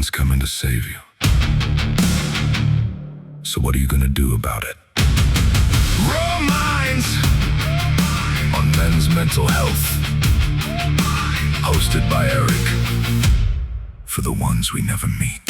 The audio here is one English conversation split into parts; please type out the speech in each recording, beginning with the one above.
man's coming to save you. So what are you gonna do about it? Raw Minds on men's mental health. Hosted by Erick. For the ones we never meet.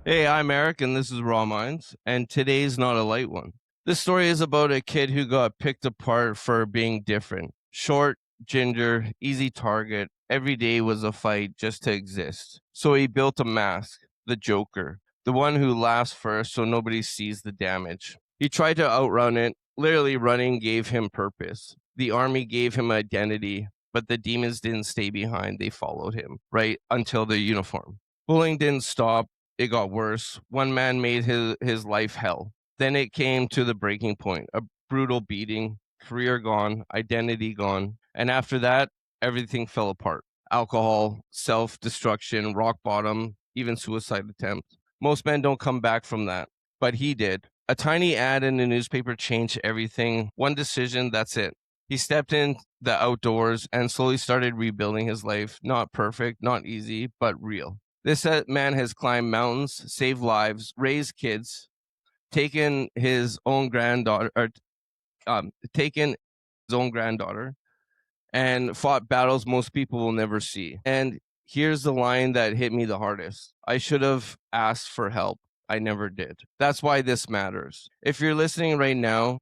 Hey, I'm Eric, and this is Raw Minds, and today's not a light one. This story is about a kid who got picked apart for being different. Short, ginger, easy target. Every day was a fight just to exist. So he built a mask, the Joker, the one who laughs first so nobody sees the damage. He tried to outrun it. Literally, running gave him purpose. The army gave him identity, but the demons didn't stay behind. They followed him, right until the uniform. Bullying didn't stop. It got worse. One man made his life hell. Then it came to the breaking point, a brutal beating, career gone, identity gone. And after that, everything fell apart. Alcohol, self-destruction, rock bottom, even suicide attempts. Most men don't come back from that, but he did. A tiny ad in the newspaper changed everything. One decision, that's it. He stepped in the outdoors and slowly started rebuilding his life. Not perfect, not easy, but real. This man has climbed mountains, saved lives, raised kids, taken his own granddaughter, and fought battles most people will never see. And here's the line that hit me the hardest. I should have asked for help. I never did. That's why this matters. If you're listening right now,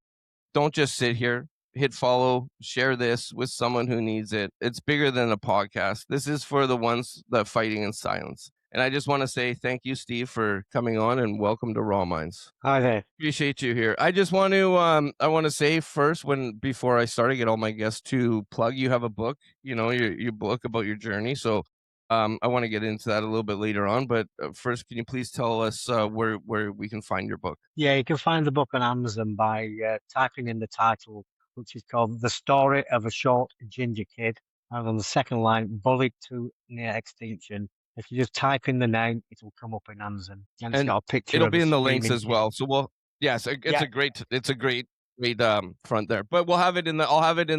don't just sit here. Hit follow, share this with someone who needs it. It's bigger than a podcast. This is for the ones that are fighting in silence. And I just want to say thank you, Steve, for coming on, and welcome to Raw Minds. Hi there. Appreciate you here. I just want to say first, before I start, I get all my guests to plug. You have a book, your book about your journey. So I want to get into that a little bit later on. But first, can you please tell us where we can find your book? Yeah, you can find the book on Amazon by typing in the title, which is called The Story of a Short Ginger Kid. And on the second line, Bullied to Near Extinction. If you just type in the name, it will come up in Amazon. And it's got a picture. It'll be in the links as well. So it's a great front there. But I'll have it in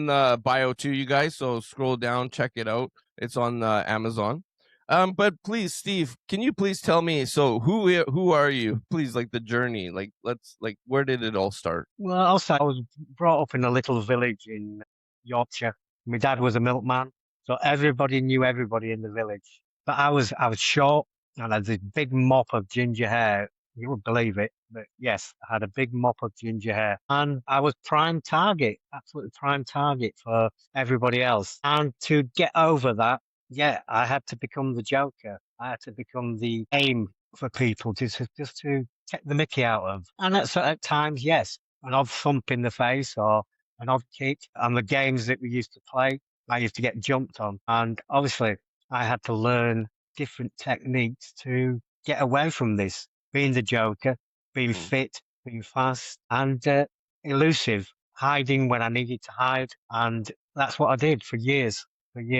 the bio too, you guys. So scroll down, check it out. It's on Amazon. But please, Steve, can you please tell me, so who are you? Please, like the journey, where did it all start? Well, also, I was brought up in a little village in Yorkshire. My dad was a milkman, so everybody knew everybody in the village. But I was short and I had this big mop of ginger hair. You wouldn't believe it, but yes, I had a big mop of ginger hair. And I was prime target, absolutely prime target for everybody else. And to get over that, yeah, I had to become the Joker. I had to become the aim for people just to take the mickey out of. And at times, yes, an odd thump in the face or an odd kick. And the games that we used to play, I used to get jumped on. And obviously, I had to learn different techniques to get away from this. Being the Joker, being fit, being fast, and elusive, hiding when I needed to hide. And that's what I did for years. And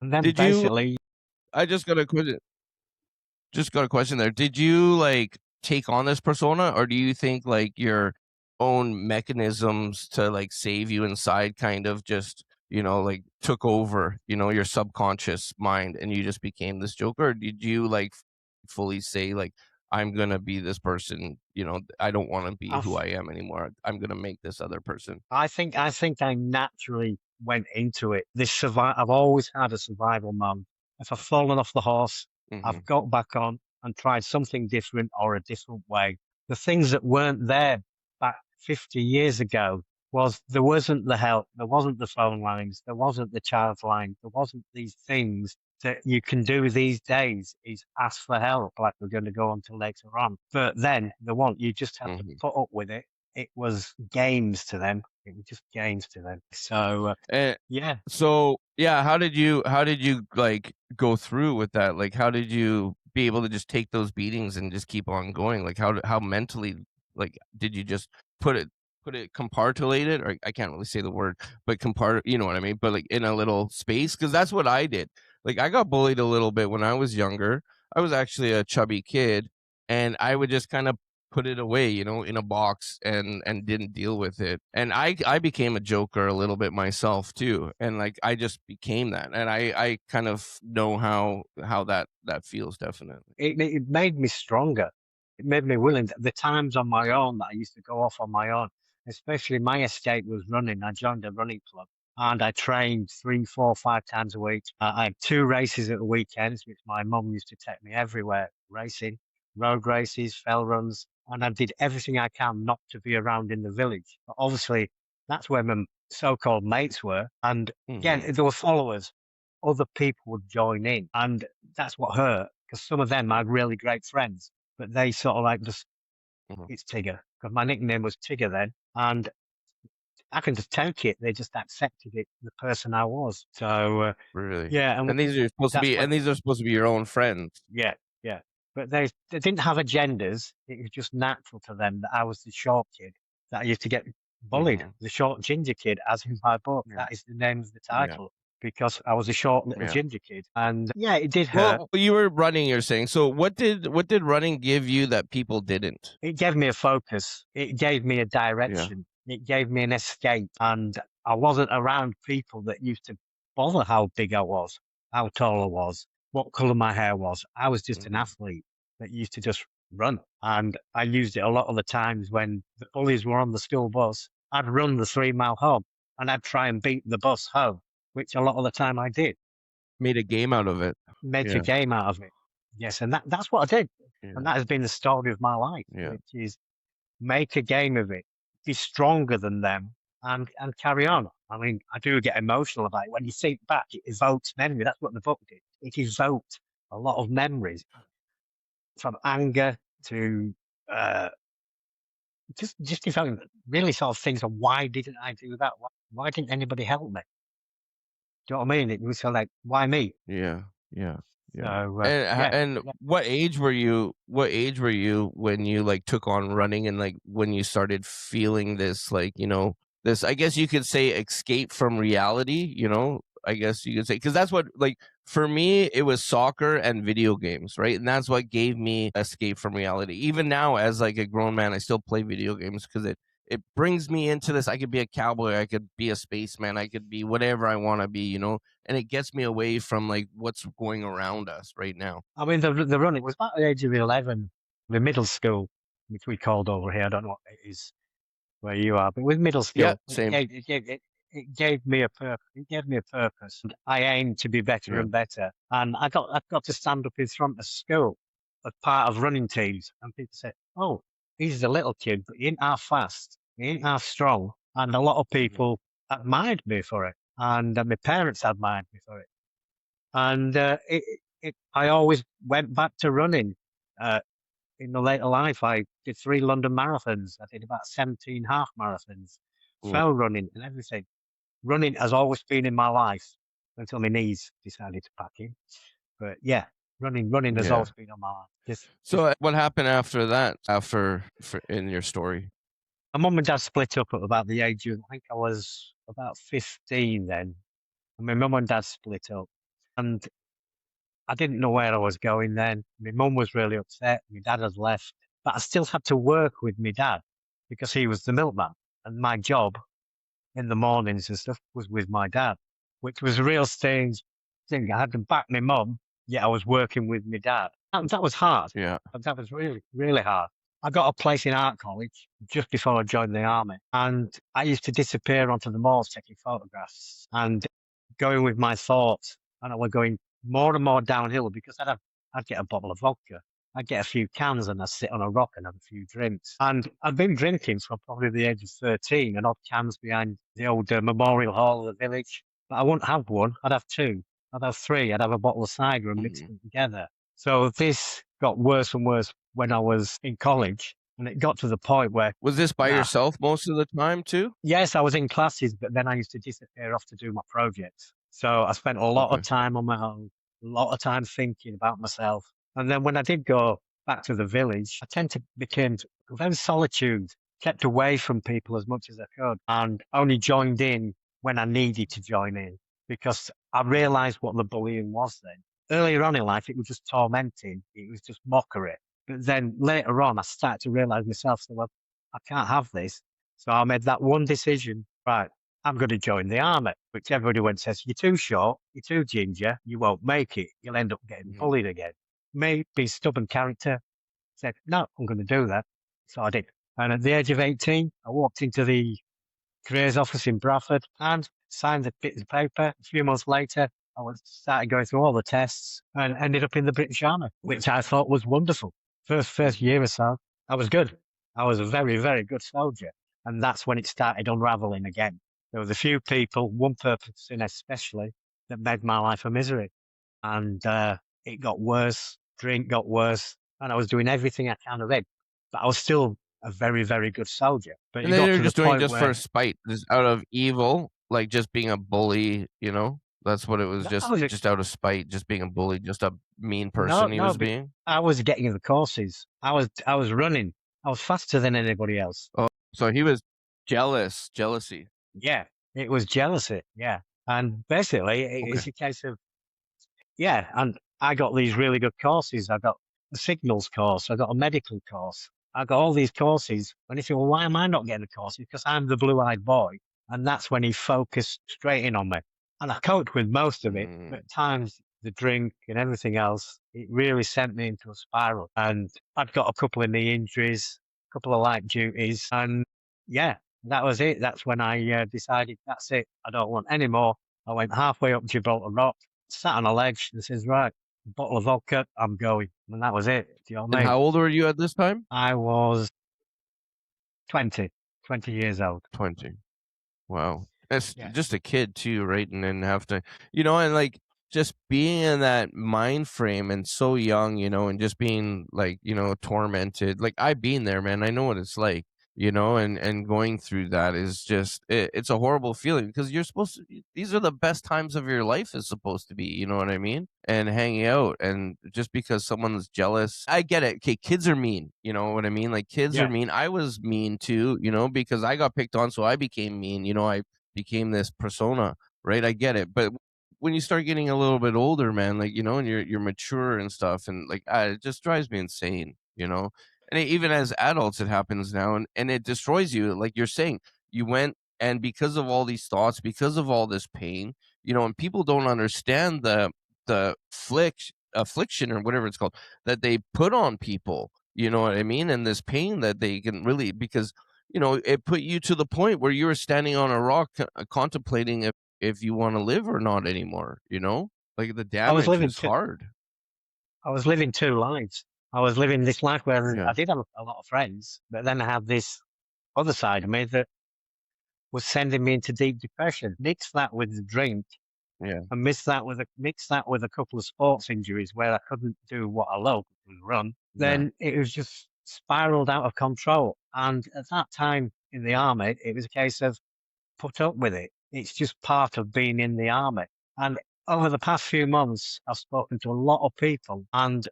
then I just got a question there. Did you take on this persona, or do you think your own mechanisms to save you inside kind of just took over your subconscious mind and you just became this Joker? Or did you fully say I'm gonna be this person, I don't want to be who I am anymore, I'm gonna make this other person? I think I naturally went into it. I've always had a survival mode. If I've fallen off the horse, I've got back on and tried something different or a different way. The things that weren't there back 50 years ago there wasn't the help, there wasn't the phone lines, there wasn't the child line, there wasn't these things that you can do these days is ask for help, like we're going to go on to later on. But then you just have to put up with it. It was games to them. It was just games to them. So yeah. So yeah, how did you go through with that? How did you be able to just take those beatings and just keep on going? How mentally did you just put it compartmentalized, or I can't really say the word, but you know what I mean? But in a little space, because that's what I did. I got bullied a little bit when I was younger. I was actually a chubby kid, and I would just kind of put it away, in a box and didn't deal with it. And I became a joker a little bit myself too. And like I just became that. And I kind of know how that feels definitely. It made me stronger. It made me willing. The times on my own that I used to go off on my own, especially my escape was running. I joined a running club and I trained 3, 4, 5 times a week. I had 2 races at the weekends, which my mum used to take me everywhere racing, road races, fell runs, and I did everything I can not to be around in the village. But obviously, that's where my so-called mates were. And again, Mhm. there were followers. Other people would join in, and that's what hurt because some of them I had really great friends, but they sort of like just, Mhm. it's Tigger because my nickname was Tigger then, and I can just take it. They just accepted it, the person I was. So Really. yeah, and And these are supposed to that's be what. and these are supposed to be your own friends. Yeah, yeah. But they didn't have agendas. It was just natural to them that I was the short kid that I used to get bullied, Mhm. the short ginger kid, as in my book. Yeah. That is the name of the Yeah. title because I was a short little Yeah. ginger kid, and yeah, it did hurt. Well, you were running, you're saying. So what did running give you that people didn't? It gave me a focus. It gave me a Yeah. direction. It gave me an escape. And I wasn't around people that used to bother how big I was, how tall I was, what colour my hair was. I was just an Mhm. athlete that used to just run. And I used it a lot of the times when the bullies were on the school bus. I'd run the 3 mile home and I'd try and beat the bus home, which a lot of the time I did. Made a game out of it. Make a Yeah. game out of it. Yes, and that's what I did. Yeah. And that has been the story of my life, Yeah. which is make a game of it, be stronger than them, and carry on. I mean, I do get emotional about it. When you think back, it evokes memory. That's what the book did. It evoked a lot of memories from anger to uh, just evoked really sort of things of why didn't I do that? Why didn't anybody help me? Do you know what I mean? It was sort of like, why me? Yeah. Yeah. Yeah. So And yeah, and yeah. what age were you when you like took on running and like when you started feeling this like, this I guess you could say escape from reality, I guess you could say because that's what like for me it was soccer and video games, right? And that's what gave me escape from reality. Even now as like a grown man, I still play video games because it brings me into this. I could be a cowboy, I could be a spaceman, I could be whatever I want to be, and it gets me away from like what's going around us right now. I mean, the running was about the age of 11, the middle school, which we called over here. I don't know what it is where you are, but with middle Yeah, school, same. it gave me a purpose. It gave me a purpose. And I aimed to be better Yeah. and better, and I got to stand up in front of school as part of running teams, and people said, "Oh, he's a little kid, but he ain't half fast. He ain't half strong." And a lot of Mhm. people admired me for it, and my parents admired me for it. And I always went back to running. Uh, in the later life, I did 3 London marathons. I did about 17 half marathons, Cool. fell running and everything. Running has always been in my life until my knees decided to pack in. But yeah, running has Yeah. always been on my life. Just So what happened after that? In your story? my mum and dad split up at about the age of, I think I was about 15 then. And my mum and dad split up. And I didn't know where I was going then. My mum was really upset. My dad had left, but I still had to work with my dad because he was the milkman, and my job in the mornings and stuff was with my dad, which was a real strange thing. I had to back my mum, yet I was working with my dad. That was hard. Yeah. That was really, really hard. I got a place in art college just before I joined the army, and I used to disappear onto the malls taking photographs and going with my thoughts, and I was going more and more downhill because I'd get a bottle of vodka, I'd get a few cans, and I'd sit on a rock and have a few drinks. And I'd been drinking from probably the age of 13, and odd cans behind the old memorial hall of the village. But I wouldn't have one. I'd have two. I'd have three. I'd have a bottle of cider and mix Mhm. them together. So this got worse and worse when I was in college, and it got to the point where, Was this by nah, yourself most of the time too? yes, I was in classes, but then I used to disappear off to do my projects. So I spent a lot Okay. of time on my own, a lot of time thinking about myself. And then when I did go back to the village, I tend to became very solitude, kept away from people as much as I could, and only joined in when I needed to join in because I realized what the bullying was then. Earlier on in life, it was just tormenting. It was just mockery. But then later on, I started to realise myself, so, well, I can't have this. So I made that one decision, right, I'm going to join the army, which everybody went says, you're too short, you're too ginger, you won't make it, you'll end up getting Mhm. bullied again. Me, being stubborn character, said, no, I'm going to do that. So I did. And at the age of 18, I walked into the careers office in Bradford and signed the bit of paper. A few months later, started going through all the tests and ended up in the British Army, which I thought was wonderful. First year or so, I was good. I was a very, very good soldier. And that's when it started unraveling again. There was a few people, one person especially, that made my life a misery. And it got worse, drink got worse, and I was doing everything I can of it. But I was still a very, very good soldier. But And it then got you're to the just doing it point just for where spite, just out of evil, like just being a bully, you know? That's what it was, no, I was just out of spite, just being a bully, just a mean no, person he no, was but being. I was getting the courses. I was running. I was faster than anybody else. Oh, so he was jealousy. Yeah, it was jealousy. Yeah, and basically Okay. it's a case of yeah, and I got these really good courses. I got a signals course. I got a medical course. I got all these courses. And he said, well, why am I not getting the courses? Because I'm the blue-eyed boy. And that's when he focused straight in on me. And I coped with most of it, but Mm. at times the drink and everything else, it really sent me into a spiral. And I'd got a couple of knee injuries, a couple of light duties. And yeah, that was it. That's when I decided, that's it. I don't want any more. I went halfway up Gibraltar Rock, sat on a ledge and says, right, bottle of vodka, I'm going. And that was it. Do you know what I And mean? how old were you at this time? I was 20 years old. 20. Wow. That's Yeah. just a kid too, right? And then have to, and like just being in that mind frame and so young, and just being like, tormented. Like I've been there, man. I know what it's like, and going through that is just, it's a horrible feeling because you're supposed to, these are the best times of your life is supposed to be, you know what I mean? And hanging out. And just because someone's jealous, I get it. Okay. Kids are mean. You know what I mean? Like kids are Yeah. mean. I was mean too, because I got picked on. So I became mean, I became this persona, right? I get it. But when you start getting a little bit older, man, like, and you're mature and stuff, and like, it just drives me insane, and even as adults, it happens now, and it destroys you. Like you're saying, you went, and because of all these thoughts, because of all this pain, and people don't understand the affliction or whatever it's called that they put on people. You know what I mean? And this pain that they can really, because it put you to the point where you were standing on a rock, contemplating if you want to live or not anymore. Like the I was damage living was hard. I was living two lives. I was living this life where Yeah, I did have a lot of friends, but then I had this other side of me that was sending me into deep depression. Mix that with the drink yeah, and mix that with a couple of sports injuries where I couldn't do what I loved, which was run. yeah. Then it was just spiraled out of control. And at that time in the army, it was a case of put up with it. It's just part of being in the army. And over the past few months, I've spoken to a lot of people. And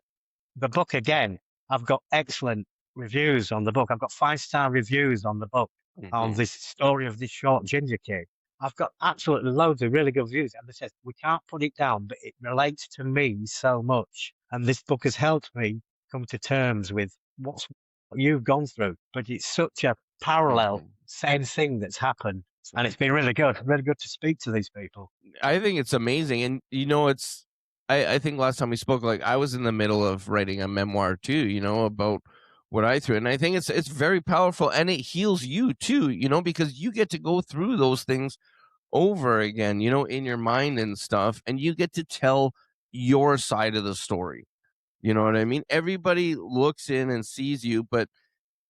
the book again, I've got excellent reviews on the book. I've got 5-star reviews on the book on Hmm. this story of this short ginger kid. I've got absolutely loads of really good reviews. And they said, we can't put it down, but it relates to me so much. And this book has helped me come to terms with what you've gone through. But it's such a parallel, Hmm. same thing that's happened. And it's been really good to speak to these people. I think it's amazing, and it's. I think last time we spoke, like I was in the middle of writing a memoir too, about what I threw, and I think it's very powerful, and it heals you too, because you get to go through those things over again, in your mind and stuff, and you get to tell your side of the story. You know what I mean? Everybody looks in and sees you, but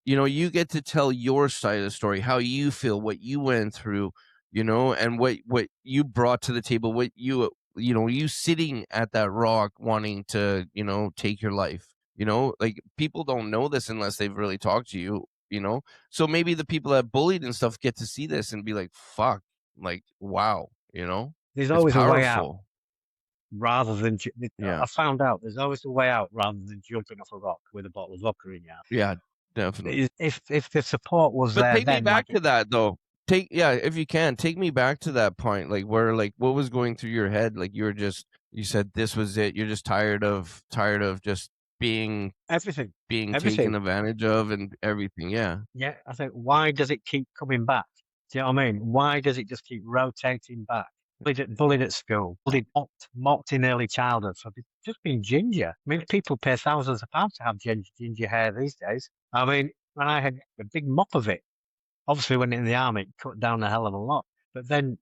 you get to tell your side of the story, how you feel, what you went through, and what you brought to the table, what you sitting at that rock wanting to, take your life. Like people don't know this unless they've really talked to you, So maybe the people that bullied and stuff get to see this and be like, fuck, like, wow, There's it's always a way out. powerful. Rather than Yeah. I found out there's always a way out rather than jumping off a rock with a bottle of vodka in your hand. Yeah, definitely. If the support was But there take me then, back like to that though. If you can, take me back to that point, like where, like, what was going through your head? Like you said this was it. You're just tired of just being everything, taken everything. advantage of and everything. Yeah. Yeah, I think, why does it keep coming back? Do you know what I mean? Why does it just keep rotating back? Bullied at school, bullied, mocked in early childhood for just being ginger. I mean, people pay thousands of pounds to have ginger hair these days. I mean, when I had a big mop of it, obviously when in the army, it cut down a hell of a lot. But then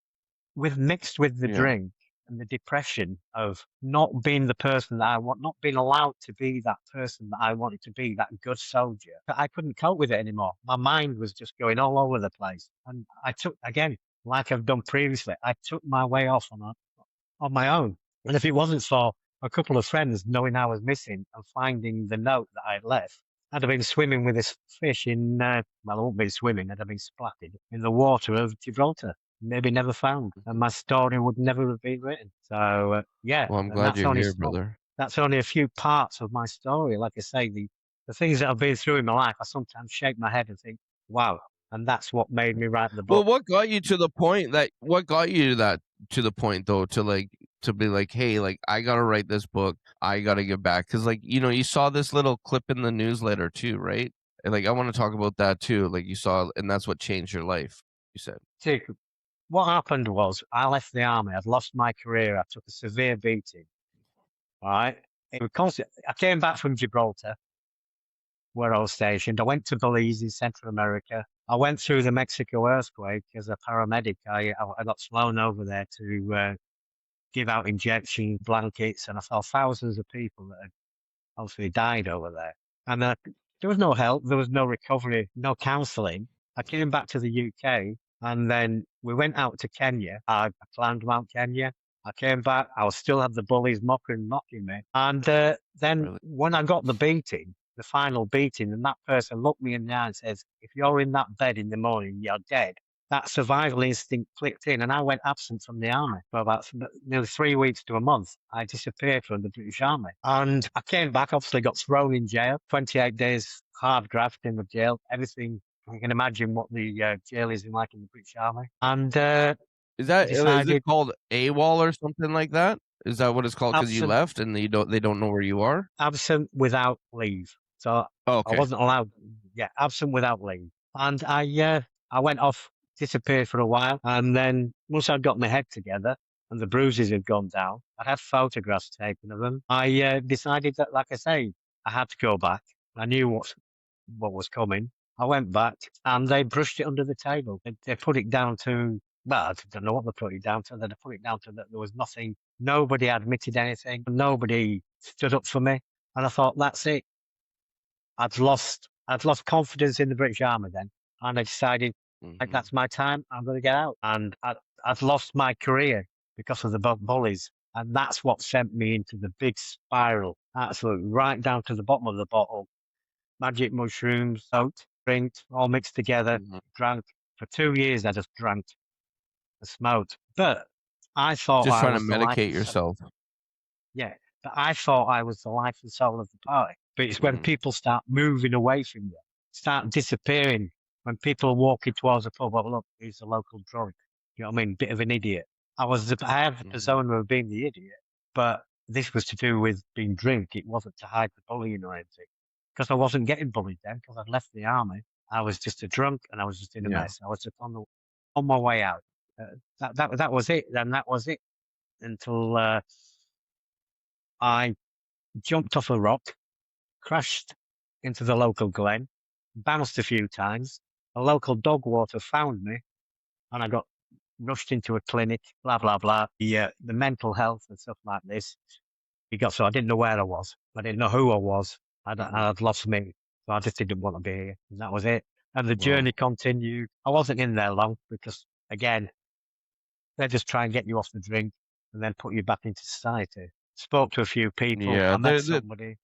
mixed with the Yeah. drink and the depression of not being the person that I want, not being allowed to be that person that I wanted to be, that good soldier, I couldn't cope with it anymore. My mind was just going all over the place. And I took, again, like I've done previously, I took my way off on my own. And if it wasn't for a couple of friends knowing I was missing and finding the note that I'd left, I'd have been swimming with this fish in, well, I wouldn't be swimming, I'd have been splattered in the water of Gibraltar, maybe never found, and my story would never have been written. So, yeah, Well, I'm and glad you're here, brother. that's only a few parts of my story. Like I say, the things that I've been through in my life, I sometimes shake my head and think, wow. And that's what made me write the book. Well, what got you to the point though, to be like, hey, like, I gotta write this book, I gotta get back, because, like, you saw this little clip in the newsletter too, right? And, like, I want to talk about that too. Like, you saw, and that's what changed your life, you said. See, what happened was I left the army. I'd lost my career. I took a severe beating. All right. I came back from Gibraltar, where I was stationed. I went to Belize in Central America. I went through the Mexico earthquake as a paramedic. I got flown over there to give out injections, blankets, and I saw thousands of people that had obviously died over there. And there was no help, there was no recovery, no counselling. I came back to the UK, and then we went out to Kenya. I climbed Mount Kenya. I came back. I still had the bullies mocking me. And then Really? when I got the beating, the final beating, and that person looked me in the eye and says, "If you're in that bed in the morning, you're dead." That survival instinct clicked in, and I went absent from the army for about nearly 3 weeks to a month. I disappeared from the British Army, and I came back. Obviously, got thrown in jail. 28 days hard graft in the jail. Everything you can imagine what the jail is like in the British Army. And Is it called AWOL or something like that? Is that what it's called? Because you left and they don't know where you are? Absent without leave. So okay. I wasn't allowed. Yeah, absent without leave. And I went off, disappeared for a while, and then once I'd got my head together and the bruises had gone down, I had photographs taken of them. I decided that, like I say, I had to go back. I knew what was coming. I went back, and they brushed it under the table. They put it down to, well, I don't know what they put it down to. They put it down to that there was nothing. Nobody admitted anything. Nobody stood up for me. And I thought, that's it. I'd lost confidence in the British Army then, and I decided, like, that's my time. I'm going to get out. And I'd lost my career because of the bullies, and that's what sent me into the big spiral, absolutely right down to the bottom of the bottle. Magic mushrooms, soaked, drank, all mixed together, drank. For 2 years, I just drank and smoked. But I thought just I trying was to medicate yourself. Yeah, but I thought I was the life and soul of the party. But it's when people start moving away from you, start disappearing. When people are walking towards a pub, oh, look, he's a local drunk. You know what I mean? Bit of an idiot. I had the persona of being the idiot, but this was to do with being drunk. It wasn't to hide the bullying or anything. Because I wasn't getting bullied then, because I'd left the army. I was just a drunk, and I was just in a mess. I was just on my way out. That was it. Then that was it until I jumped off a rock, crashed into the local glen, bounced a few times. A local dog water found me, and I got rushed into a clinic, blah, blah, blah. The mental health and stuff like this. So I didn't know where I was. I didn't know who I was. I'd lost me. So I just didn't want to be here. And that was it. And the journey continued. I wasn't in there long because, again, they just try and get you off the drink and then put you back into society. Spoke to a few people. I met somebody.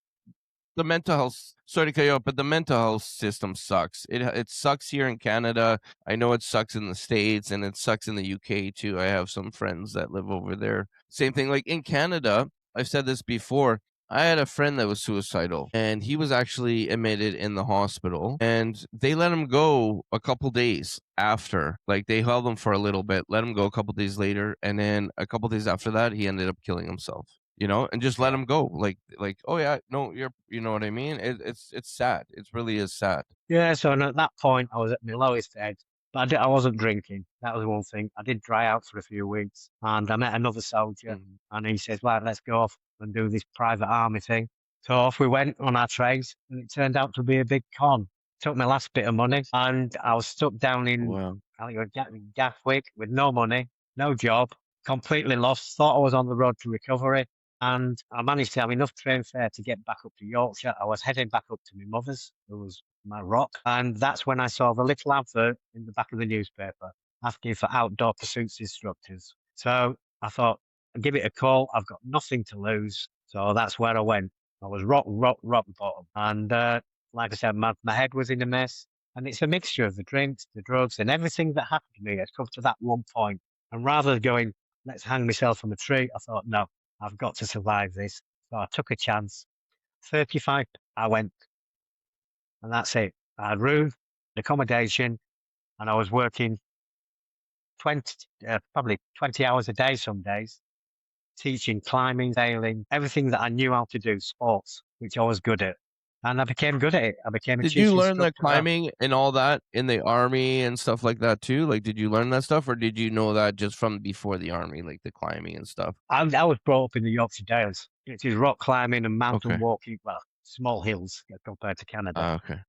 The mental health, sorry to cut you off, but the mental health system sucks. It sucks here in Canada. I know it sucks in the States, and it sucks in the UK too. I have some friends that live over there. Same thing, like in Canada, I've said this before. I had a friend that was suicidal, and he was actually admitted in the hospital, and they let him go a couple days after. Like, they held him for a little bit, let him go a couple days later, and then a couple days after that, he ended up killing himself. and just let Yeah. them go. Like, oh yeah, no, you know what I mean? It's sad. It really is sad. Yeah, so at that point, I was at my lowest ebb, but I wasn't drinking. That was one thing. I did dry out for a few weeks, and I met another soldier, Mhm. and he says, "Right, let's go off and do this private army thing." So off we went on our trace, and it turned out to be a big con. Took my last bit of money, and I was stuck down in Wow. I think it was Gatwick with no money, no job, completely lost. Thought I was on the road to recovery, and I managed to have enough train fare to get back up to Yorkshire. I was heading back up to my mother's, who was my rock. And that's when I saw the little advert in the back of the newspaper asking for outdoor pursuits instructors. So I thought, I'll give it a call. I've got nothing to lose. So that's where I went. I was rock bottom. And like I said, my head was in a mess. And it's a mixture of the drinks, the drugs, and everything that happened to me has come to that one point. And rather than going, let's hang myself from a tree, I thought, no, I've got to survive this. So I took a chance. 35, I went, and that's it. I had room, accommodation, and I was working 20, probably 20 hours a day some days, teaching climbing, sailing, everything that I knew how to do, sports, which I was good at. And I became good at it. I became a Did chief you learn the instructor. climbing and all that in the army and stuff like that too? Like, did you learn that stuff, or did you know that just from before the army, like the climbing and stuff? I was brought up in the Yorkshire Dales. It is rock climbing and mountain Okay. walking, well, small hills compared to Canada. Okay.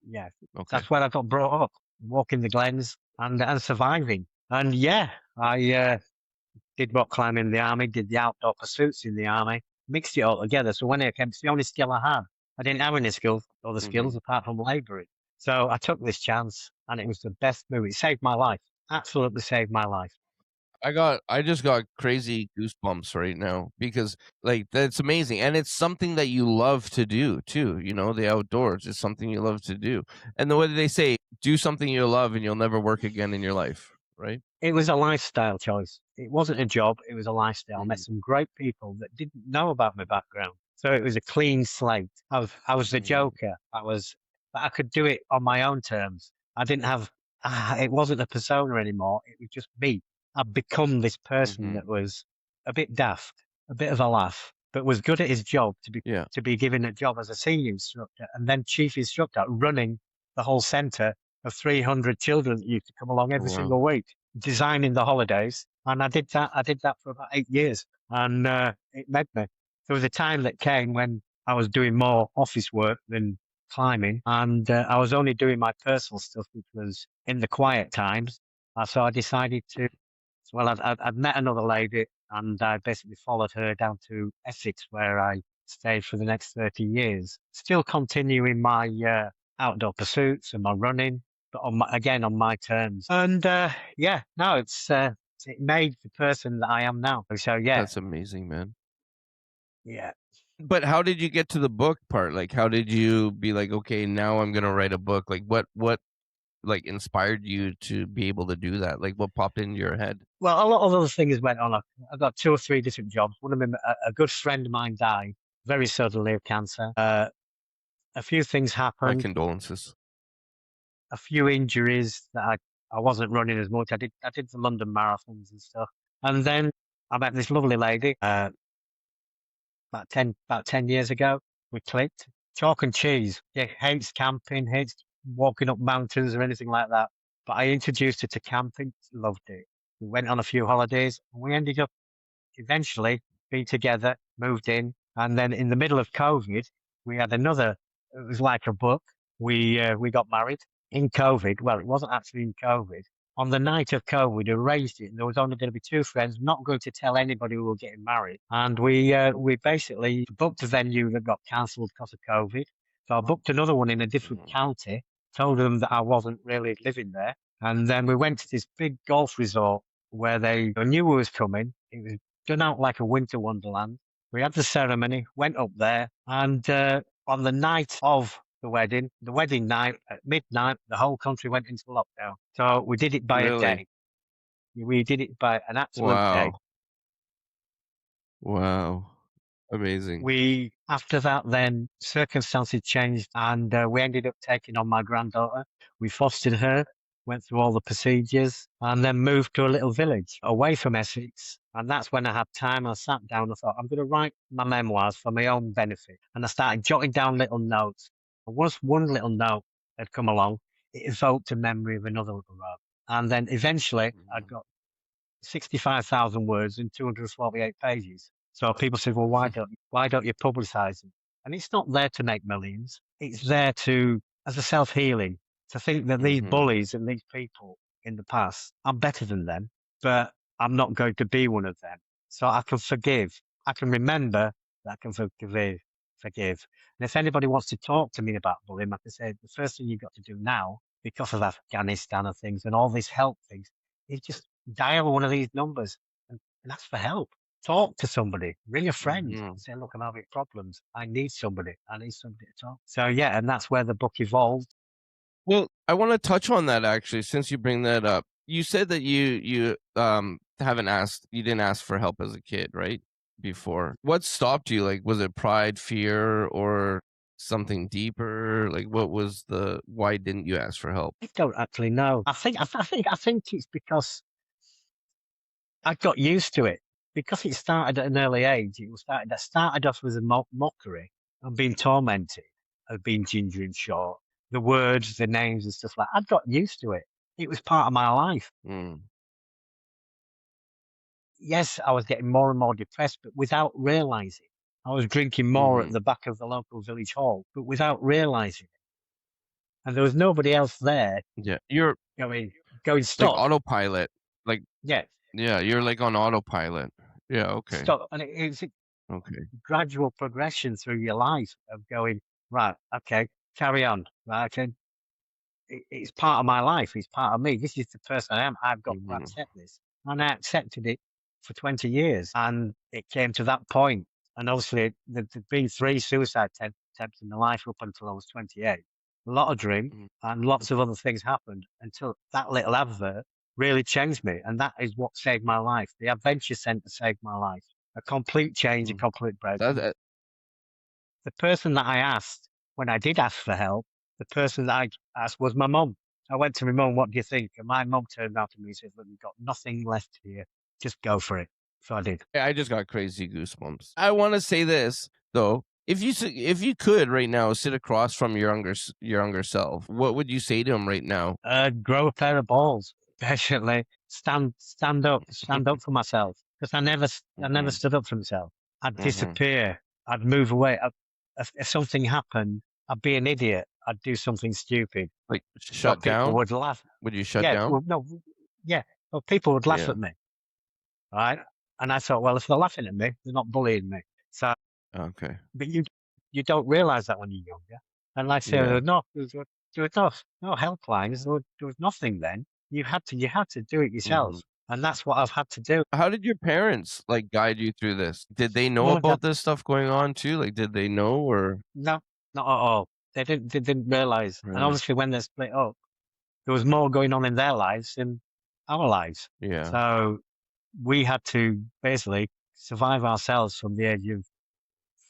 Yeah, Okay. that's where I got brought up, walking the glens and surviving. And yeah, I did rock climbing in the army, did the outdoor pursuits in the army, mixed it all together. So when it came, it's the only skill I had. I didn't have any skills, other skills Mhm. apart from labouring. So I took this chance, and it was the best move. It saved my life. Absolutely saved my life. I just got crazy goosebumps right now because like that's amazing, and it's something that you love to do too. The outdoors is something you love to do, and the way they say, do something you love, and you'll never work again in your life, right? It was a lifestyle choice. It wasn't a job. It was a lifestyle. I met Mhm. some great people that didn't know about my background. So it was a clean slate. I was the Mhm. joker. But I could do it on my own terms. I didn't have, it wasn't a persona anymore. It was just me. I'd become this person that Mhm. was a bit daft, a bit of a laugh, but was good at his job Yeah. to be given a job as a senior instructor and then chief instructor running the whole centre of 300 children that used to come along every Wow. single week designing the holidays, and I did that. I did that for about 8 years, and it made me. There was a time that came when I was doing more office work than climbing, and I was only doing my personal stuff, which was in the quiet times. So I decided to. Well, I'd met another lady, and I basically followed her down to Essex, where I stayed for the next 30 years. Still continuing my outdoor pursuits and my running, but again on my terms. And yeah, no, it made the person that I am now. So yeah, That's amazing, man. yeah. But how did you get to the book part? Like, how did you be like, okay, now I'm gonna write a book? Like, what like inspired you to be able to do that? Like, what popped into your head? Well, a lot of other things went on. I got 2 or 3 different jobs. One of them, a good friend of mine died very suddenly of cancer. A few things My happened. condolences. A few injuries that I wasn't running as much. I did the London marathons and stuff. And then I met this lovely lady about ten years ago. We clicked. Chalk and cheese. Yeah, hates camping, hates walking up mountains or anything like that. But I introduced her to camping. Loved it. We went on a few holidays, and we ended up eventually being together, moved in, and then in the middle of COVID, we had another. It was like a book. We got married in COVID. Well, it wasn't actually in COVID. On the night of COVID, we arranged it, and there was only going to be 2 friends, not going to tell anybody we were getting married. And we basically booked a venue that got cancelled because of COVID. So I booked another one in a different Mhm. county, told them that I wasn't really living there, and then we went to this big golf resort where they knew we was coming. It was done out like a winter wonderland. We had the ceremony, went up there, and on the night of the wedding night at midnight, the whole country went into lockdown. So we did it by a Really? day. We did it by an absolute day. Wow. Wow. Amazing. We after that, then circumstances changed, and we ended up taking on my granddaughter. We fostered her, went through all the procedures, and then moved to a little village away from Essex And that's when I had time. I sat down. I thought, I'm going to write my memoirs for my own benefit. And I started jotting down little notes. And once one little note had come along, it evoked a memory of another little note. And then eventually I got 65,000 words and 248 pages. So people said, well, why don't you publicize them? And it's not there to make millions. It's there to, as a self-healing, to think that these bullies and these people in the past, I'm better than them, but I'm not going to be one of them. So I can forgive. I can remember that I can forgive. And if anybody wants to talk to me about bullying, like I said, the first thing you've got to do now, because of Afghanistan and things and all these help things, is just dial one of these numbers and ask for help. Talk to somebody, ring a friend, and say, look, I'm having problems. I need somebody to talk. So yeah, and that's where the book evolved. Well, I want to touch on that actually, since you bring that up. You said that you didn't ask for help as a kid, right? Before. What stopped you? Like, was it pride, fear, or something deeper? Like, why didn't you ask for help? I don't actually know. I think it's because I got used to it. Because it started at an early age, it started off as a mockery and being tormented of being ginger and short. The words, the names and stuff like that. I got used to it. It was part of my life. Yes, I was getting more and more depressed, but without realizing. I was drinking more at the back of the local village hall, but without realizing it. And there was nobody else there. Yeah, you're going like stop. autopilot. Like, yeah, you're like on autopilot. Yeah, okay. Stop. And it's okay. Gradual progression through your life of going, right, okay, carry on. Right, okay. It's part of my life. It's part of me. This is the person I am. I've got to accept this. And I accepted it for 20 years. And it came to that point. And obviously, there'd been 3 suicide attempts in my life up until I was 28. A lot of drink and lots of other things happened until that little advert really changed me. And that is what saved my life. The Adventure Centre saved my life. A complete change, a complete breakthrough. The person that I asked when I did ask for help, the person that I asked was my mum. I went to my mum, what do you think? And my mum turned out to me and said, look, we've got nothing left here. Just go for it. So I did. I just got crazy goosebumps. I want to say this, though. If you could right now sit across from your younger self, what would you say to him right now? Grow a pair of balls. Passionately stand up for myself. Because I never stood up for myself. I'd disappear. I'd move away. If something happened, I'd be an idiot. I'd do something stupid. Like shut down? People would laugh. Would you shut down? Well, no. Yeah. Well, people would laugh at me. Right. And I thought, well, if they're laughing at me, they're not bullying me. So. Okay. But you don't realize that when you're younger. And like I say, there was no helplines. There was nothing then. You had to do it yourself. And that's what I've had to do. How did your parents like guide you through this? Did they know about this stuff going on too? Like, did they know or? No, not at all. They didn't realize. Really? And obviously when they split up, there was more going on in their lives than our lives. Yeah. So we had to basically survive ourselves from the age of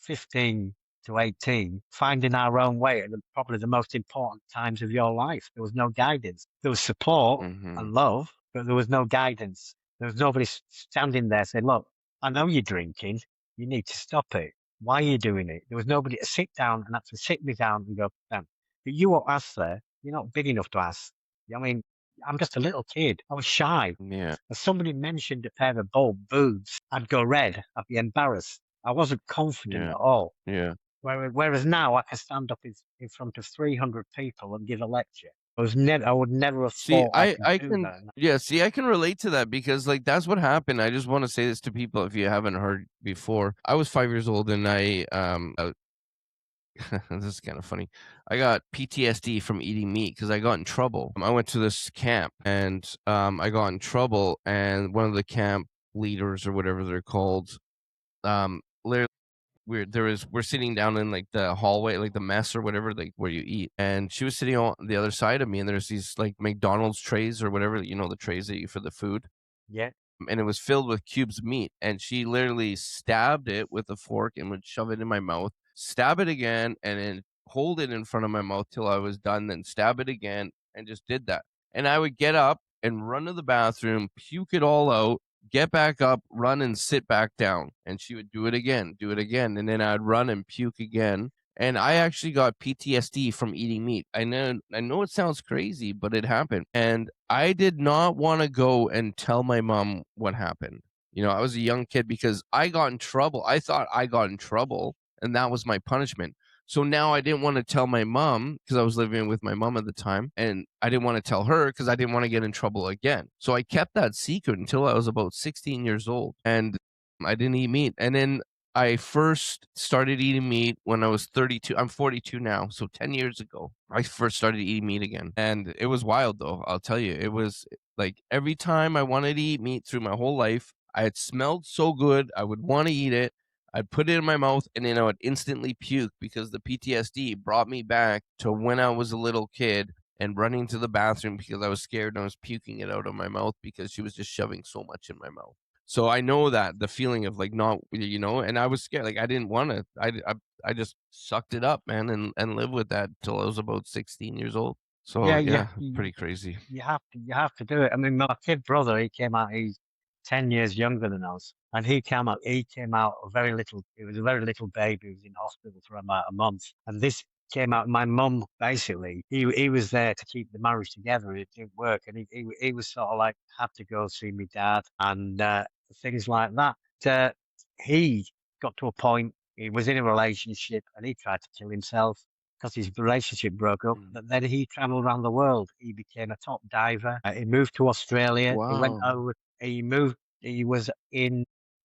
15 to 18, finding our own way at probably the most important times of your life. There was no guidance. There was support and love, but there was no guidance. There was nobody standing there saying, look, I know you're drinking. You need to stop it. Why are you doing it? There was nobody to sit down and actually sit me down and go, damn, but you won't ask there. You're not big enough to ask. I mean, I'm just a little kid. I was shy. Yeah. If somebody mentioned a pair of boobs, I'd go red. I'd be embarrassed. I wasn't confident at all. Yeah. Whereas now I can stand up in front of 300 people and give a lecture. I would never have thought I can that. Yeah, see, I can relate to that because like that's what happened. I just want to say this to people if you haven't heard before. I was 5 years old and I this is kind of funny. I got PTSD from eating meat because I got in trouble. I went to this camp and I got in trouble, and one of the camp leaders or whatever they're called, literally we're sitting down in like the hallway, like the mess or whatever, like where you eat, and she was sitting on the other side of me, and there's these like McDonald's trays or whatever, the trays that you for the food. Yeah. And it was filled with cubes of meat, and she literally stabbed it with a fork and would shove it in my mouth, stab it again, and then hold it in front of my mouth till I was done, then stab it again, and just did that. And I would get up and run to the bathroom, puke it all out, get back up, run and sit back down. And she would do it again, do it again. And then I'd run and puke again. And I actually got PTSD from eating meat. I know it sounds crazy, but it happened. And I did not want to go and tell my mom what happened. I was a young kid because I got in trouble. I thought I got in trouble, and that was my punishment. So now I didn't want to tell my mom because I was living with my mom at the time, and I didn't want to tell her because I didn't want to get in trouble again. So I kept that secret until I was about 16 years old, and I didn't eat meat. And then I first started eating meat when I was 32. I'm 42 now, so 10 years ago, I first started eating meat again. And it was wild, though. I'll tell you, it was like every time I wanted to eat meat through my whole life, it smelled so good, I would want to eat it. I'd put it in my mouth and then I would instantly puke because the PTSD brought me back to when I was a little kid and running to the bathroom because I was scared and I was puking it out of my mouth because she was just shoving so much in my mouth. So I know that the feeling of like not, and I was scared. Like I didn't want to. I just sucked it up, man, and lived with that till I was about 16 years old. So Yeah, yeah, pretty crazy. you have to do it. I mean, my kid brother, he came out. He's 10 years younger than us, and he came out. He came out a very little. He was a very little baby. He was in hospital for about a month, and this came out. My mum basically, he was there to keep the marriage together. It didn't work, and he was sort of like had to go see me dad and things like that. Uh, he got to a point. He was in a relationship, and he tried to kill himself because his relationship broke up. But then he traveled around the world. He became a top diver. He moved to Australia. He went Wow. over. He moved. He was in.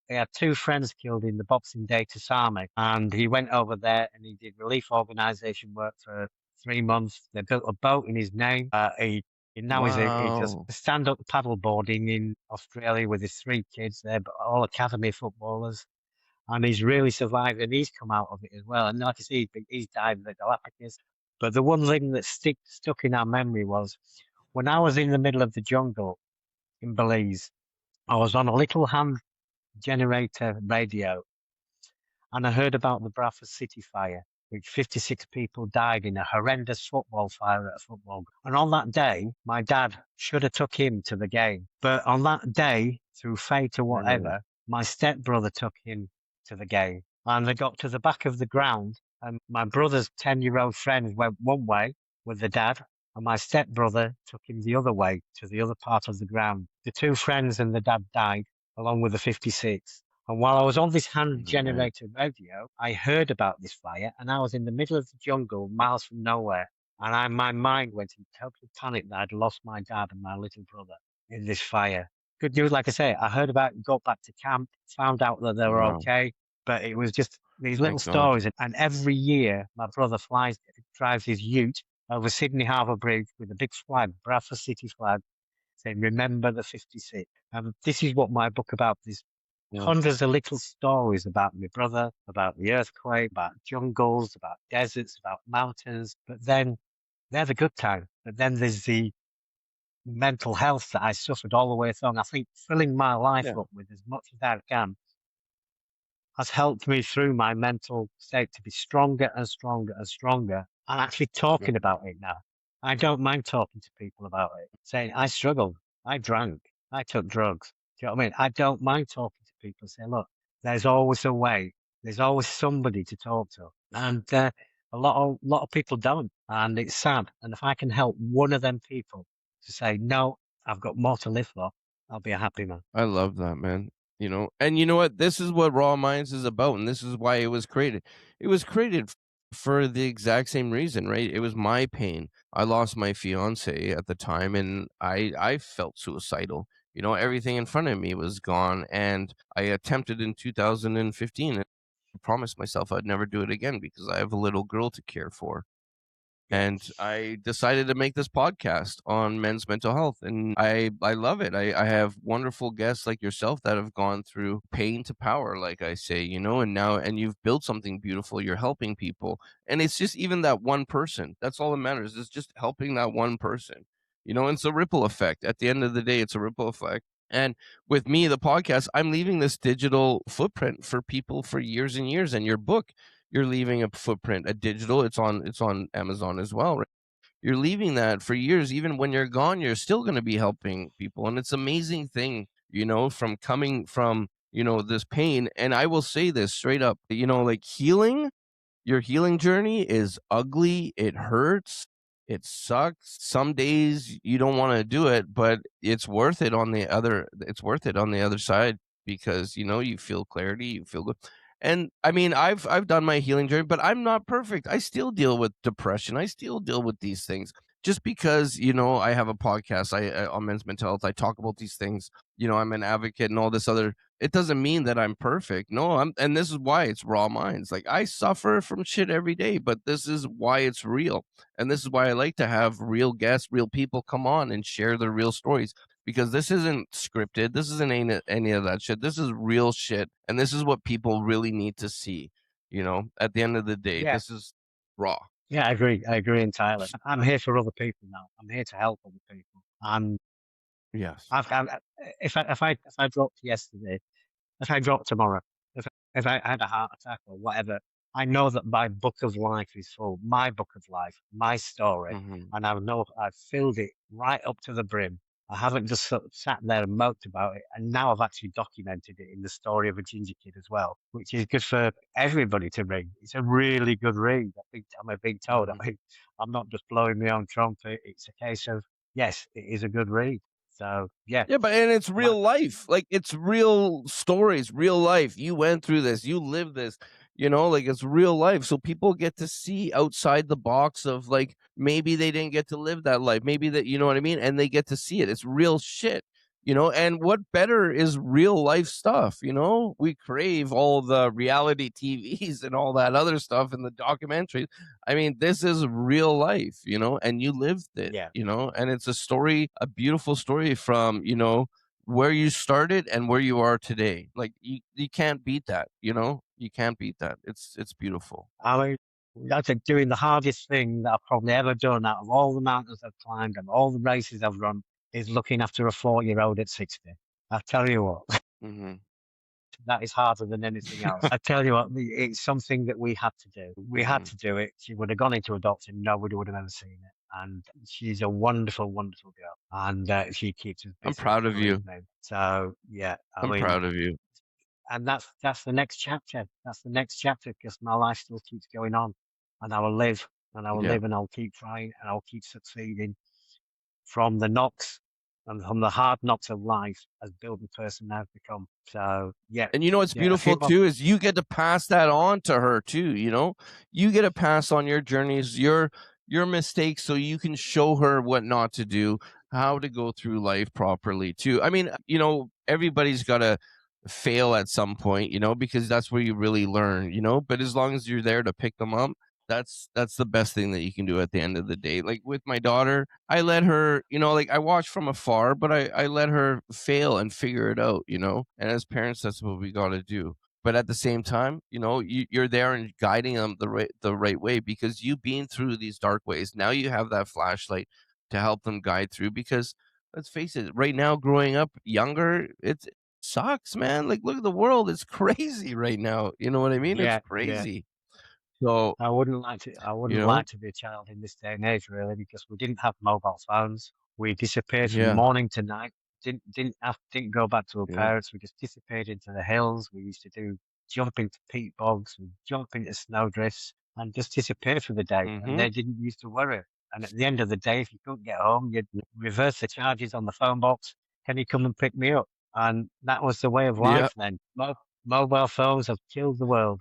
He had two friends killed in the Boxing Day tsunami, and he went over there and he did relief organisation work for 3 months. They built a boat in his name. He now he does Wow. stand-up paddleboarding in Australia with his three kids. They're all academy footballers, and he's really survived, and he's come out of it as well. And like I say, he's died in the Galapagos. But the one thing that stuck in our memory was when I was in the middle of the jungle in Belize, I was on a little hand generator radio, and I heard about the Bradford City fire, which 56 people died in a horrendous football fire at a football. And on that day, my dad should have took him to the game. But on that day, through fate or Mm. whatever, my stepbrother took him to the game. And they got to the back of the ground, and my brother's 10-year-old friend went one way with the dad, and my stepbrother took him the other way to the other part of the ground. The two friends and the dad died, along with the 56. And while I was on this hand Man, generator radio, I heard about this fire, and I was in the middle of the jungle, miles from nowhere. And my mind went in total panic that I'd lost my dad and my little brother in this fire. Good news, like I say, I heard about it, got back to camp, found out that they were wow. okay, but it was just these little Thank God. stories. And every year, my brother drives his ute over Sydney Harbour Bridge with a big flag, Bradford City flag, saying, "Remember the 56." This is what my book about this Yeah. hundreds of little stories about my brother, about the earthquake, about jungles, about deserts, about mountains. But then they're the good times. But then there's the mental health that I suffered all the way through. And I think filling my life Yeah. up with as much as I can has helped me through my mental state to be stronger and stronger and stronger. And actually Yeah. talking about it now. I don't mind talking to people about it, saying I struggled, I drank, I took drugs. Do you know what I mean? I don't mind talking to people, saying, look, there's always a way. There's always somebody to talk to. And a lot of people don't. And it's sad. And if I can help one of them people to say, no, I've got more to live for, I'll be a happy man. I love that, man. And you know what? This is what Raw Minds is about, and this is why it was created. It was created for the exact same reason, right? It was my pain. I lost my fiance at the time, and I felt suicidal. Everything in front of me was gone, and I attempted in 2015. And I promised myself I'd never do it again because I have a little girl to care for. Yeah. And I decided to make this podcast on men's mental health, and I love it. I have wonderful guests like yourself that have gone through pain to power, like I say, and you've built something beautiful. You're helping people, and it's just even that one person. That's all that matters. Is just helping that one person. And it's a ripple effect. At the end of the day, it's a ripple effect. And with me, the podcast, I'm leaving this digital footprint for people for years and years. And your book, you're leaving a footprint, a digital. It's on Amazon as well, right? You're leaving that for years. Even when you're gone, you're still going to be helping people, and it's an amazing thing. from coming from, this pain. And I will say this straight up, like your healing journey is ugly. It hurts. It sucks. Some days you don't want to do it, but it's worth it on the other side because you feel clarity, you feel good. And I mean, I've done my healing journey, but I'm not perfect. I still deal with depression. I still deal with these things. Just because, I have a podcast on men's mental health, I talk about these things. I'm an advocate and all this other, it doesn't mean that I'm perfect. No, and this is why it's Raw Minds. Like, I suffer from shit every day, but this is why it's real. And this is why I like to have real guests, real people come on and share their real stories, because this isn't scripted. This isn't any of that shit. This is real shit. And this is what people really need to see. At the end of the day, Yeah. this is raw. Yeah, I agree. I agree entirely. I'm here for other people now. I'm here to help other people. And Yes. if I dropped yesterday, if I dropped tomorrow, if I had a heart attack or whatever, I know that my book of life is full. My book of life, my story, Mhm. and I know I've filled it right up to the brim. I haven't just sort of sat there and moped about it, and now I've actually documented it in the story of a ginger kid as well, which is good for everybody to read. It's a really good read. I'm a big toad. Mhm. I'm not just blowing my own trumpet. It's a case of yes, it is a good read. So yeah, Yeah, and it's my, real life. Like, it's real stories, real life. You went through this, you lived this, like, it's real life. So people get to see outside the box of, like, maybe they didn't get to live that life. Maybe that, you know what I mean? And they get to see it. It's real shit. And what better is real life stuff? We crave all the reality TVs and all that other stuff and the documentaries. I mean, this is real life, and you lived it, yeah. and it's a story, a beautiful story from, where you started and where you are today. Like, you can't beat that, you can't beat that. It's beautiful. I mean, that's like doing the hardest thing that I've probably ever done out of all the mountains I've climbed and all the races I've run is looking after a 4-year-old at 60. I tell you what, Hmm. that is harder than anything else. I tell you what, it's something that we had to do. We had Hmm. to do it. She would have gone into adoption. Nobody would have ever seen it. And she's a wonderful, wonderful girl. And she keeps us I'm busy, proud of believe you. me. So, yeah, I I'm mean, proud of you. and that's the next chapter. That's the next chapter because my life still keeps going on, and I will live, and I will Yeah. live, and I'll keep trying, and I'll keep succeeding from the knocks and from the hard knocks of life as building person I've become. So yeah, And what's yeah, a few beautiful more. too is you get to pass that on to her too, You get to pass on your journeys, your mistakes, so you can show her what not to do, how to go through life properly too. I mean, everybody's got to fail at some point, because that's where you really learn, but as long as you're there to pick them up, that's the best thing that you can do at the end of the day. Like, with my daughter, I let her, like, I watch from afar, but I let her fail and figure it out, And as parents, that's what we got to do. But at the same time, you're there and guiding them the right way, because you've been through these dark ways. Now you have that flashlight to help them guide through. Because let's face it, right now, growing up younger, it sucks, man. Like, look at the world; it's crazy right now. You know what I mean? It's Yeah, yeah. crazy. So, I wouldn't like to. I you wouldn't know, like to be a child in this day and age, really, because we didn't have mobile phones. We disappeared from yeah, morning to night. Didn't go back to our yeah. parents. We just disappeared into the hills. We used to do jump into peat bogs and jump into snowdrifts and just disappear for the day. And Mm-hmm. they didn't used to worry. And at the end of the day, if you couldn't get home, you'd reverse the charges on the phone box. Can you come and pick me up? And that was the way of Yeah. life then. Mobile phones have killed the world.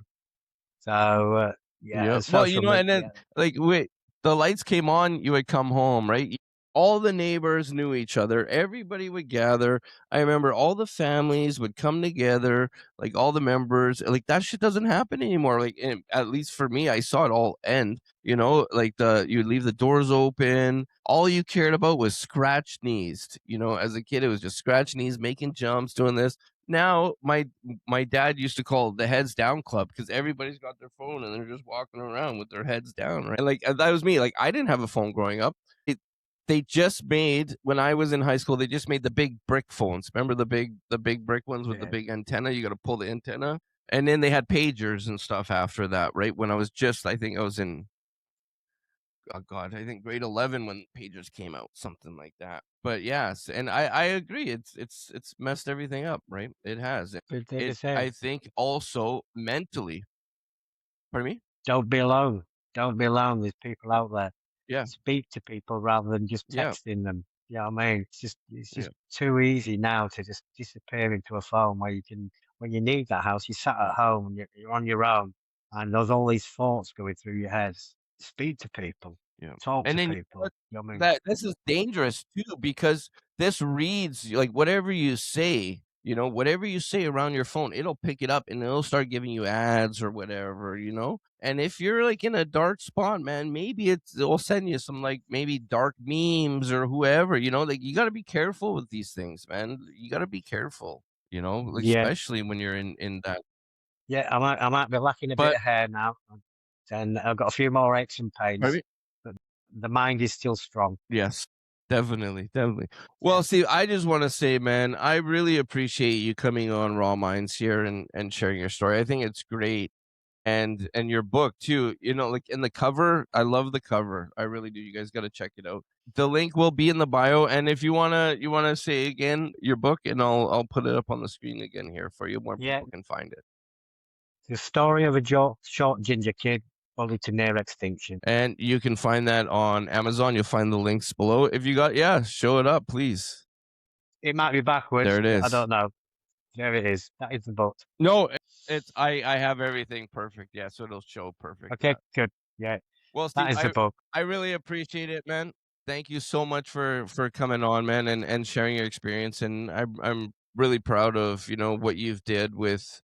So yeah, Yeah. Well, social and then, media. like, wait, the lights came on, you would come home, right? All the neighbors knew each other. Everybody would gather. I remember all the families would come together, like all the members. Like, that shit doesn't happen anymore. Like, at least for me, I saw it all end. Like, you leave the doors open. All you cared about was scratch knees. As a kid, it was just scratch knees, making jumps, doing this. Now, my dad used to call it the heads down club, because everybody's got their phone and they're just walking around with their heads down, right? Like, that was me. Like, I didn't have a phone growing up. They just made, when I was in high school, they just made the big brick phones. Remember the big brick ones with the Yeah. big antenna? You got to pull the antenna. And then they had pagers and stuff after that, right? When I was just, I think I was in oh God, I think grade 11 when pagers came out, something like that. But yes, and I agree. It's messed everything up, right? It has. But they It say, I think also mentally. Pardon me? don't be alone. Don't be alone. There's people out there. Yeah, Speak to people rather than just yeah, texting them. You know what I mean? It's yeah, just too easy now to just disappear into a phone where you can, when you need that house, you sat at home and you're on your own, and there's all these thoughts going through your head. Speak to people, yeah. talk And to then you know people. what? You know what I mean? That this is dangerous too because this reads like whatever you say, whatever you say around your phone, it'll pick it up and it'll start giving you ads or whatever. And if you're like in a dark spot, man, maybe it'll send you some like maybe dark memes or whoever. Like you got to be careful with these things, man. You got to be careful, like Yeah, especially when you're in that. yeah. I might be lacking a bit But of hair now, and I've got a few more aches and pardon pains, me? but the mind is still strong. Yes, definitely, definitely. Yeah, Well, see, I just want to say, man, I really appreciate you coming on Raw Minds here and sharing your story. I think it's great. And your book too, like in the cover, I love the cover. I really do. You guys got to check it out. The link will be in the bio, and if you wanna say again your book, and I'll put it up on the screen again here for you, more yeah. people can find it. The story of a short ginger kid bullied to near extinction. And you can find that on Amazon. You'll find the links below. If you got, yeah, show it up, please. It might be backwards, There it but I is. don't know. There it is. That is the book. No, it's I have everything perfect. Yeah, so it'll show perfect. Okay, Yeah. good. Yeah, Well, that Steve, is the book. I really appreciate it, man. Thank you so much for coming on, man, and sharing your experience. And I'm really proud of what you've did with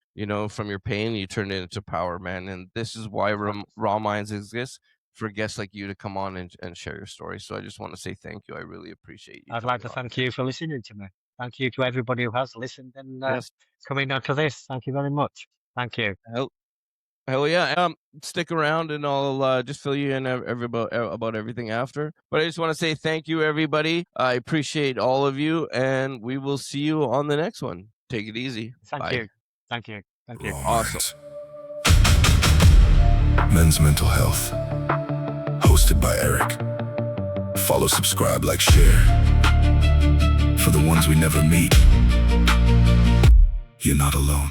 from your pain, you turned it into power, man. And this is why Thanks. Raw Minds exists for guests like you to come on and share your story. So I just want to say thank you. I really appreciate you I'd like coming to on. thank you for listening to me. Thank you to everybody who has listened and Yes. coming on to this. Thank you very much. Thank you. Hell yeah. Stick around and I'll just fill you in about everything after. But I just want to say thank you, everybody. I appreciate all of you, and we will see you on the next one. Take it easy. Thank Bye. you. Thank you. Thank you. Raw Awesome. Minds. Men's Mental Health. Hosted by Erick. Follow, subscribe, like, share. For the ones we never meet, you're not alone.